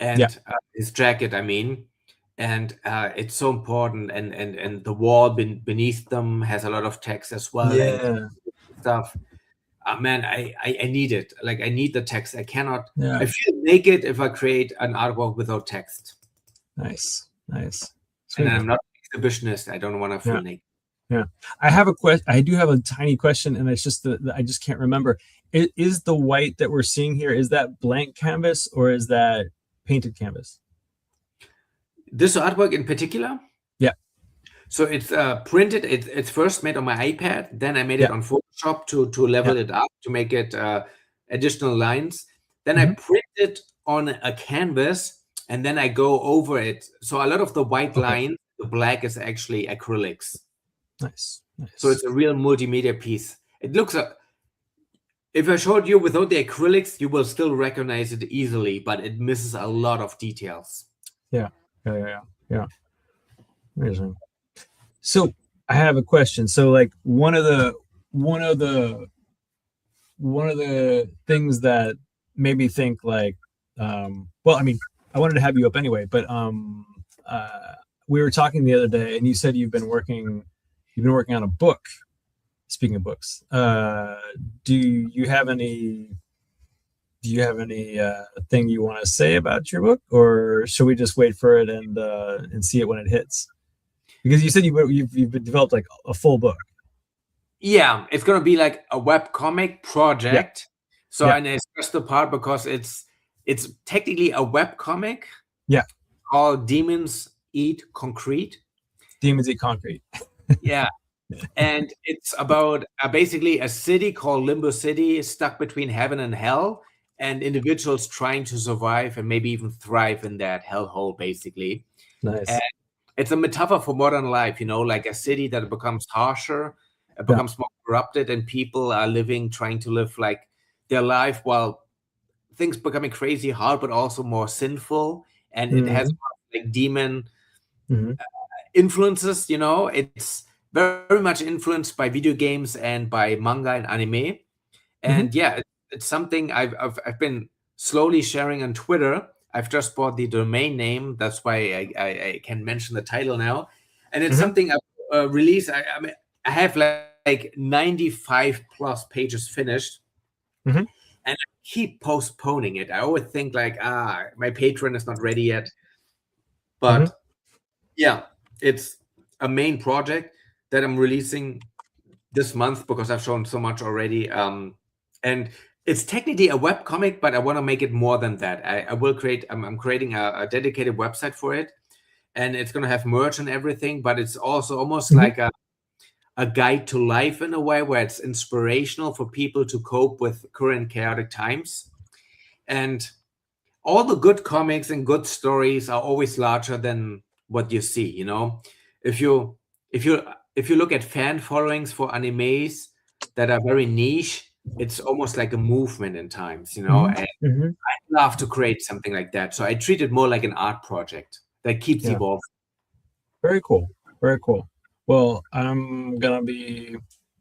and his jacket, I mean, and it's so important. And the wall beneath them has a lot of text as well. Yeah. And stuff. Man, I need it. Like I need the text. I cannot. Yeah. I feel naked if I create an artwork without text. Nice. Sweet. And I'm not an exhibitionist. I don't want to feel naked. Yeah, I have a question. I do have a tiny question, and it's just I just can't remember. Is the white that we're seeing here, is that blank canvas or is that painted canvas? This artwork in particular? Yeah. So it's printed. It's first made on my iPad. Then I made it on Photoshop to level it up, to make it additional lines. Then I print it on a canvas, and then I go over it. So a lot of the white line, the black is actually acrylics. Nice. So it's a real multimedia piece. It looks if I showed you without the acrylics, you will still recognize it easily, but it misses a lot of details. Yeah. Amazing. So I have a question. So like one of the things that made me think like, well, I mean, I wanted to have you up anyway, but we were talking the other day, and you said you've been working on a book. Speaking of books, do you have any thing you want to say about your book, or should we just wait for it and see it when it hits? Because you said you've developed like a full book. Yeah, it's gonna be like a web comic project. So and it's just the part because it's technically a web comic. Yeah. Called Demons Eat Concrete. Demons Eat Concrete. Yeah. And it's about basically a city called Limbo City, stuck between heaven and hell, and individuals trying to survive and maybe even thrive in that hellhole, basically. Nice. And it's a metaphor for modern life, like a city that becomes harsher, it becomes more corrupted, and people are trying to live like their life while things becoming crazy hard, but also more sinful. And it has like demon influences, it's very much influenced by video games and by manga and anime. And it's something I've been slowly sharing on Twitter. I've just bought the domain name. That's why I can mention the title now. And it's something I've released. I mean, I have like 95 plus pages finished. And I keep postponing it. I always think like, my Patreon is not ready yet. But it's a main project that I'm releasing this month because I've shown so much already. And it's technically a web comic, but I want to make it more than that. I'm creating a dedicated website for it, and it's going to have merch and everything, but it's also almost like a guide to life in a way, where it's inspirational for people to cope with current chaotic times. And all the good comics and good stories are always larger than what you see, If you look at fan followings for animes that are very niche, it's almost like a movement in times, and I love to create something like that. So I treat it more like an art project that keeps evolving. Very cool. Very cool. Well, I'm gonna be,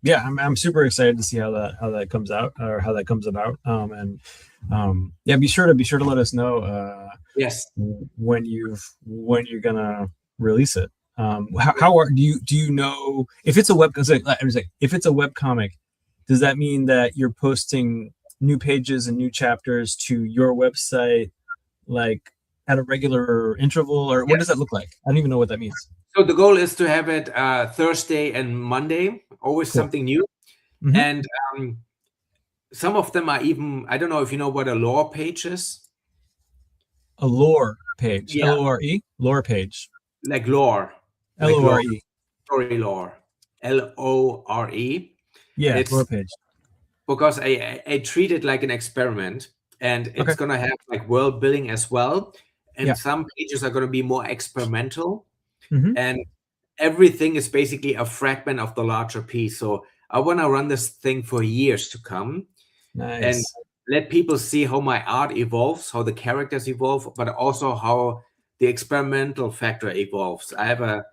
I'm super excited to see how that comes out, or how that comes about. Be sure to let us know Yes. when you're gonna release it. Do you know if it's a web? If it's a web comic, does that mean that you're posting new pages and new chapters to your website, like at a regular interval, or what does that look like? I don't even know what that means. So the goal is to have it Thursday and Monday, always something new. And some of them are even, I don't know if you know what a lore page is. A lore page. L-O-R-E? Lore page. Like lore. L-O-R-E. Story lore. L-O-R-E. Yeah, it's lore page. Because I treat it like an experiment, and it's going to have like world building as well. And some pages are going to be more experimental. And everything is basically a fragment of the larger piece. So I want to run this thing for years to come. Nice. And let people see how my art evolves, how the characters evolve, but also how the experimental factor evolves. I have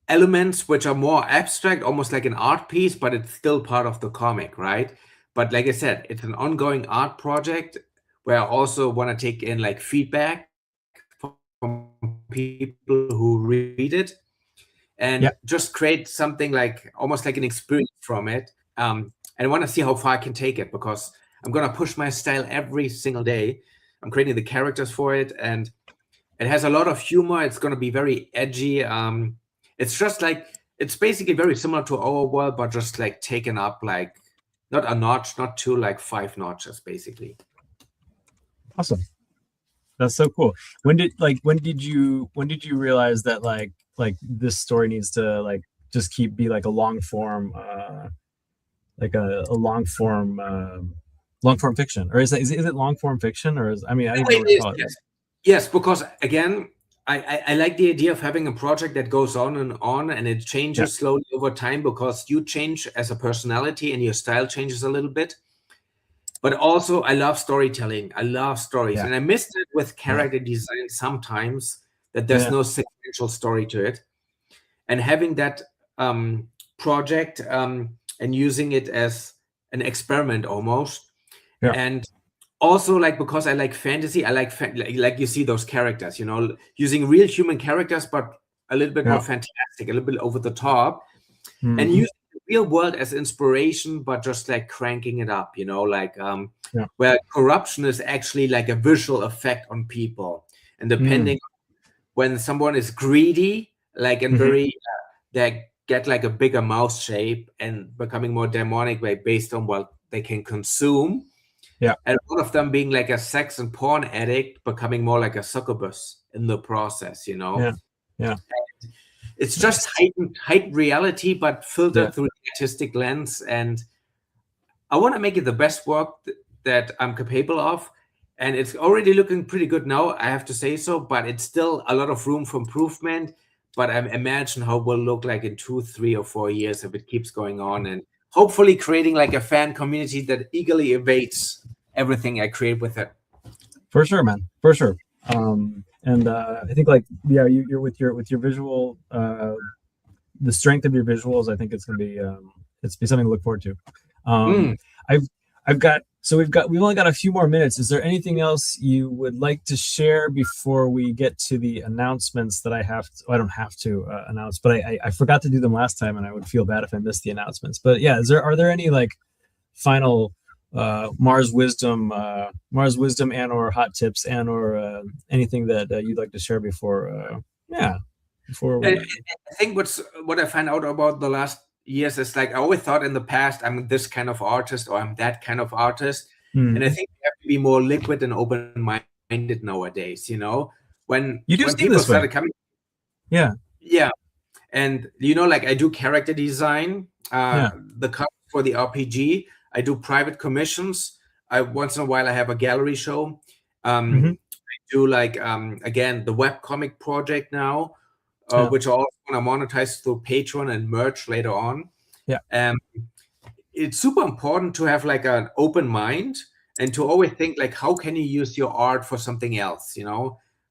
elements which are more abstract, almost like an art piece, but it's still part of the comic, right? But like I said, it's an ongoing art project where I also want to take in like feedback from people who read it, and just create something like almost like an experience from it. And I want to see how far I can take it, because I'm going to push my style every single day. I'm creating the characters for it, and it has a lot of humor. It's going to be very edgy. It's just like, it's basically very similar to our world, but just like taken up like not a notch, not two, like 5 notches, basically. Awesome. That's so cool. When did you realize that like this story needs to like just be like a long form, like a long form fiction, or is it long form fiction, or is, I mean, I don't even know what to call it. Yes, because again, I like the idea of having a project that goes on, and it changes slowly over time, because you change as a personality and your style changes a little bit. But also, I love storytelling. I love stories. And I missed it with character design sometimes, that there's no sequential story to it. And having that project and using it as an experiment almost. And also, like, because I like fantasy, I like you see those characters, using real human characters, but a little bit more fantastic, a little bit over the top. And using the real world as inspiration, but just like cranking it up, where corruption is actually like a visual effect on people. And depending on when someone is greedy, like, and very, they get like a bigger mouth shape and becoming more demonic way based on what they can consume. And one of them being like a sex and porn addict, becoming more like a succubus in the process, And it's just heightened reality, but filtered through the artistic lens. And I want to make it the best work that I'm capable of. And it's already looking pretty good now, I have to say so, but it's still a lot of room for improvement. But I imagine how it will look like in 2, 3, or 4 years if it keeps going on, and hopefully creating like a fan community that eagerly awaits everything I create with it. For sure, man. For sure. And I think like, you're with your visual, the strength of your visuals, I think it's going to be, it's be something to look forward to. We've only got a few more minutes. Is there anything else you would like to share before we get to the announcements that I don't have to announce, but I forgot to do them last time, and I would feel bad if I missed the announcements. But yeah, are there any like final Mars wisdom and or hot tips and or anything that you'd like to share before I think what I find out about the last years is, like, I always thought in the past I'm this kind of artist or I'm that kind of artist. And I think you have to be more liquid and open-minded nowadays, when people started coming. And like, I do character design, the cover for the RPG. I do private commissions. Once in a while I have a gallery show. I do like again the webcomic project now, which I also want to monetize through Patreon and merch later on. it's super important to have like an open mind and to always think like, how can you use your art for something else?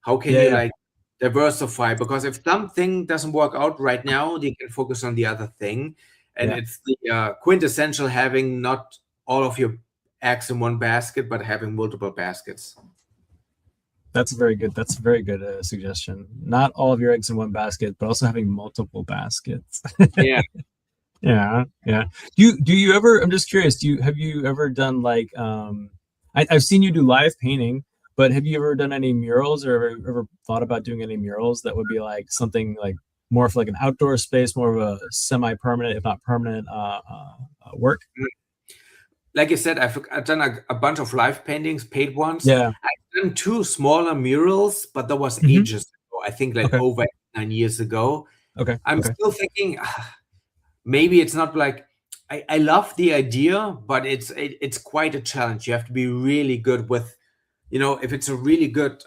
How can you like diversify? Because if something doesn't work out right now, you can focus on the other thing. And it's the quintessential having not all of your eggs in one basket, but having multiple baskets. That's a very good suggestion. Not all of your eggs in one basket, but also having multiple baskets. Yeah. Yeah. Do you ever, I'm just curious, have you ever done like I've seen you do live painting, but have you ever done any murals or ever thought about doing any murals that would be like something like more of like an outdoor space, more of a semi-permanent, if not permanent work? Like I said, I've done a bunch of live paintings, paid ones. Yeah. I've done 2 smaller murals, but that was ages ago. I think like over 9 years ago. Okay. I'm still thinking maybe it's not like I love the idea, but it's quite a challenge. You have to be really good with, if it's a really good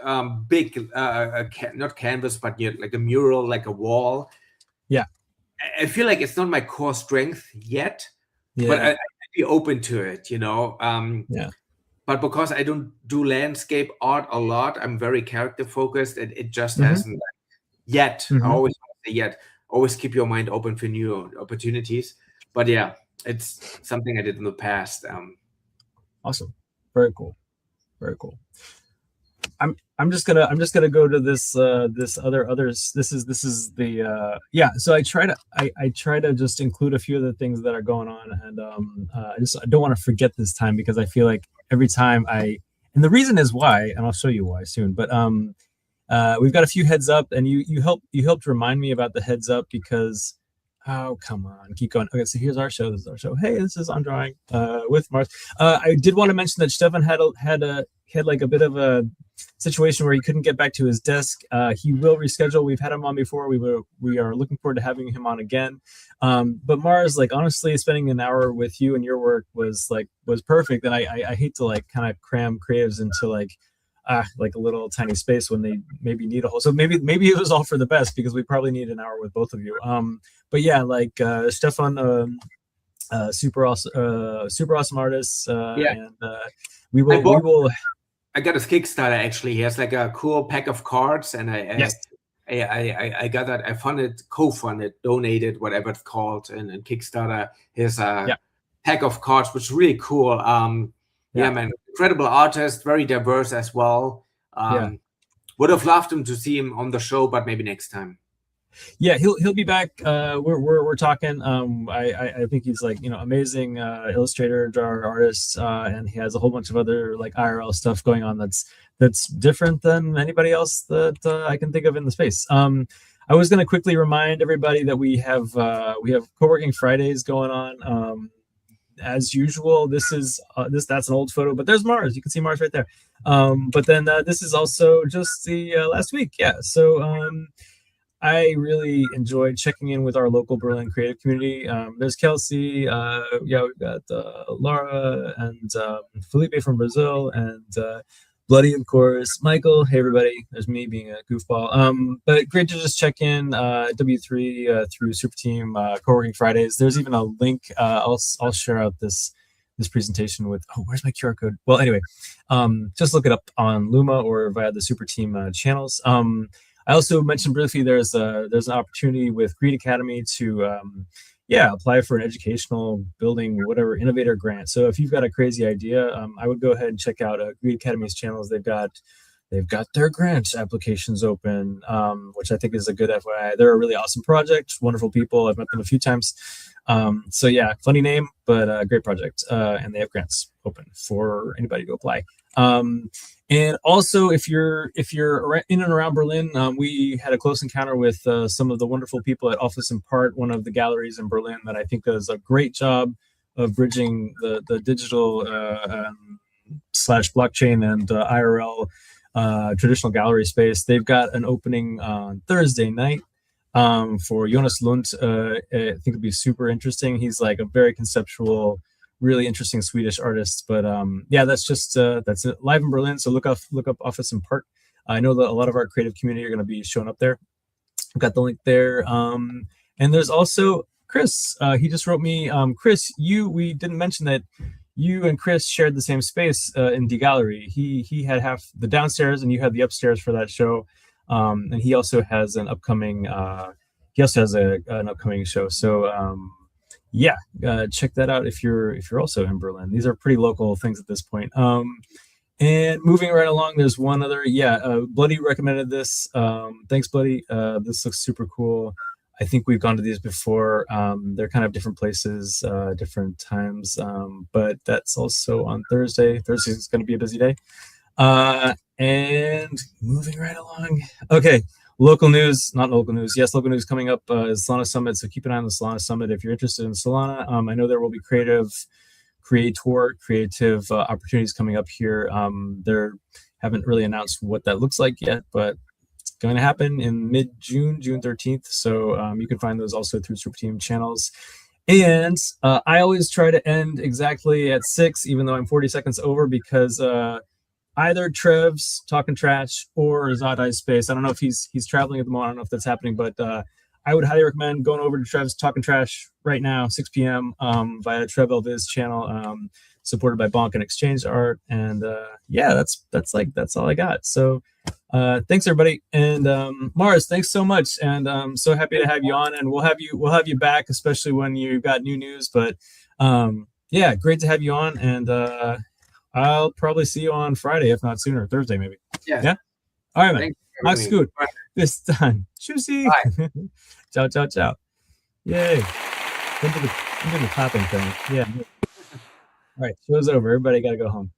big not canvas, but like a mural, like a wall. Yeah. I feel like it's not my core strength yet, but I'd be open to it, Yeah. But because I don't do landscape art a lot, I'm very character focused, and it just hasn't yet. I always want to say yet. Always keep your mind open for new opportunities. But yeah, it's something I did in the past. Awesome. Very cool. Very cool. I'm just gonna go to this others. This is the so I try to just include a few of the things that are going on, and I don't want to forget this time, because I feel like every time and the reason is why, and I'll show you why soon, but we've got a few heads up, and you helped remind me about the heads up, because oh, come on, keep going. Okay, so here's our show. This is our show. Hey, this is On Drawing with Mars. I did want to mention that Stefan had like a bit of a situation where he couldn't get back to his desk. He will reschedule. We've had him on before. We are looking forward to having him on again. But Mars, like, honestly, spending an hour with you and your work was perfect. And I hate to like kind of cram creatives into like a little tiny space when they maybe need a whole. So maybe it was all for the best, because we probably need an hour with both of you. But yeah, like Stefan, super awesome artist. And we will. I got his Kickstarter actually. He has like a cool pack of cards, and I got that. I funded, co-funded, donated, whatever it's called, and Kickstarter. His pack of cards, which is really cool. Yeah, man, incredible artist, very diverse as well. Would have loved him to see him on the show, but maybe next time. Yeah, he'll be back. We're talking. I think he's like, amazing illustrator, drawer, artist, and he has a whole bunch of other like IRL stuff going on that's different than anybody else that I can think of in the space. I was going to quickly remind everybody that we have co-working Fridays going on. As usual, that's an old photo, but there's Mars. You can see Mars right there. But then this is also just the last week. Yeah. So I really enjoyed checking in with our local Berlin creative community. There's Kelsey. We've got Laura and Felipe from Brazil, and Bloody, of course. Michael. Hey, everybody. There's me being a goofball. But great to just check in. W3 through Super Team Co-working Fridays. There's even a link. I'll share out this presentation with. Oh, where's my QR code? Well, anyway, just look it up on Luma or via the Super Team channels. I also mentioned briefly there's an opportunity with Green Academy to apply for an educational building, whatever, innovator grant. So if you've got a crazy idea, I would go ahead and check out Green Academy's channels. They've got their grant applications open, which I think is a good FYI. They're a really awesome project, wonderful people. I've met them a few times. So yeah, funny name, but great project. And they have grants open for anybody to apply. And also, if you're in and around Berlin, we had a close encounter with some of the wonderful people at Office and Part, one of the galleries in Berlin that I think does a great job of bridging the digital / blockchain and IRL traditional gallery space. They've got an opening on Thursday night for Jonas Lund. I think it'd be super interesting. He's like a very conceptual, really interesting Swedish artist. But that's it, live in Berlin. So look up Office and Part. I know that a lot of our creative community are going to be showing up there. I've got the link there. And there's also Chris, he just wrote me, Chris, we didn't mention that you and Chris shared the same space in D Gallery. He had half the downstairs and you had the upstairs for that show. And he also has an upcoming an upcoming show. So yeah, check that out if you're also in Berlin. These are pretty local things at this point. And moving right along, there's one other. Bloody recommended this. Thanks, Bloody. This looks super cool. I think we've gone to these before. They're kind of different places, different times, but that's also on Thursday. Thursday is going to be a busy day. And moving right along. Okay, local news, not local news. Yes, local news coming up is Solana Summit, so keep an eye on the Solana Summit if you're interested in Solana. I know there will be creative opportunities coming up here. They haven't really announced what that looks like yet, but it's going to happen in mid-June, June 13th. So you can find those also through Super Team channels. And I always try to end exactly at 6, even though I'm 40 seconds over, because either Trev's Talking Trash or Zadai's Space. I don't know if he's traveling at the moment. I don't know if that's happening, but I would highly recommend going over to Trev's Talking Trash right now, 6 p.m. Via Trev Elviz channel, supported by Bonk and Exchange Art. And yeah, that's all I got. So thanks everybody, and Mars, thanks so much, and I'm so happy to have you on, and we'll have you back, especially when you've got new news. But yeah, great to have you on, and I'll probably see you on Friday, if not sooner, Thursday maybe. Yeah. All right, man. Mach's gut. Bis dann. Tschüssi. Ciao, ciao, ciao. Yay. Into the clapping thing. Yeah. All right, show's over. Everybody got to go home.